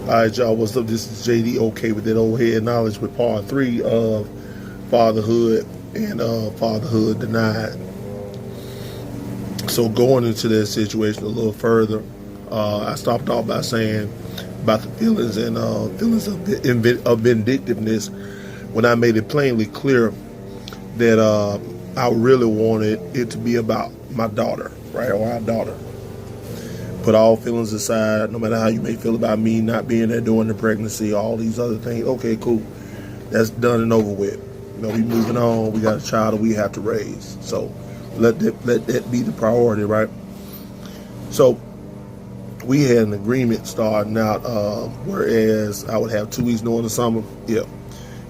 Alright, y'all, what's up? This is JD, okay with that old head knowledge, with part 3 of Fatherhood and Fatherhood Denied. So going into that situation a little further, I stopped off by saying about the feelings and feelings of vindictiveness when I made it plainly clear that I really wanted it to be about my daughter, right, or our daughter. Put all feelings aside, no matter how you may feel about me not being there during the pregnancy, all these other things. Okay, cool. That's done and over with. We moving on. We got a child that we have to raise. So let that be the priority, right? So we had an agreement starting out, whereas I would have 2 weeks during the summer. Yeah.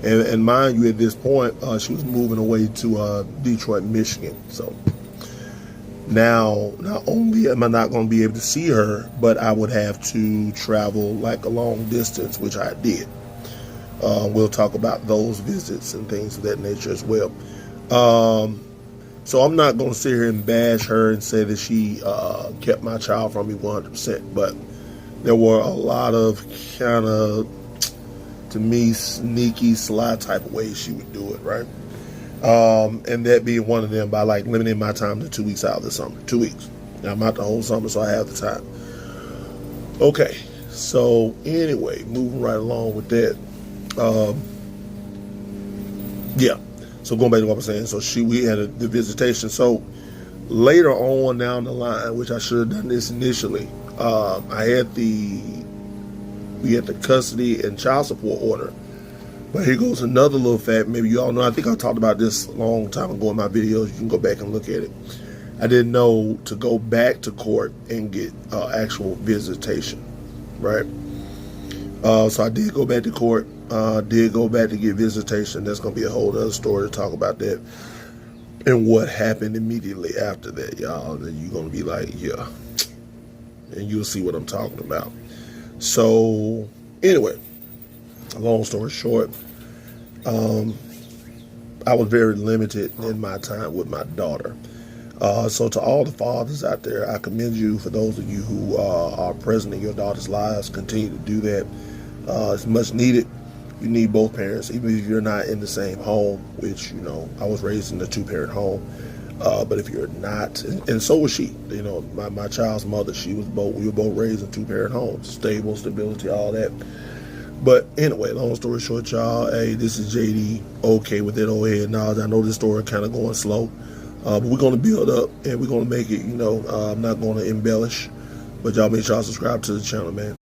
And mind you, at this point, she was moving away to Detroit, Michigan. So now, not only am I not going to be able to see her, but I would have to travel like a long distance, which I did. We'll talk about those visits and things of that nature as well. So I'm not going to sit here and bash her and say that she kept my child from me 100%, but there were a lot of kind of, to me, sneaky, sly type of ways she would do it, right? And that being one of them, by like limiting my time to 2 weeks out of the summer. 2 weeks. Now, I'm out the whole summer, so I have the time. Okay, so anyway, moving right along with that. Yeah, so going back to what I was saying, so we had the visitation. So later on down the line, which I should have done this initially, we had the custody and child support order. But here goes another little fact. Maybe you all know. I think I talked about this a long time ago in my videos. You can go back and look at it. I didn't know to go back to court and get actual visitation, right? So I did go back to court. Did go back to get visitation. That's going to be a whole other story to talk about that. And what happened immediately after that, y'all. Then you're going to be like, yeah. And you'll see what I'm talking about. So, anyway. Long story short, I was very limited in my time with my daughter. So to all the fathers out there, I commend you. For those of you who are present in your daughter's lives, continue to do that. It's much needed. You need both parents, even if you're not in the same home, which, I was raised in a 2-parent home. But if you're not, and so was she, my child's mother, we were both raised in 2-parent homes, stable, stability, all that. But anyway, long story short, y'all, hey, this is JD, okay with that old head knowledge. I know this story kind of going slow, but we're going to build up and we're going to make it, I'm not going to embellish, but y'all make sure y'all subscribe to the channel, man.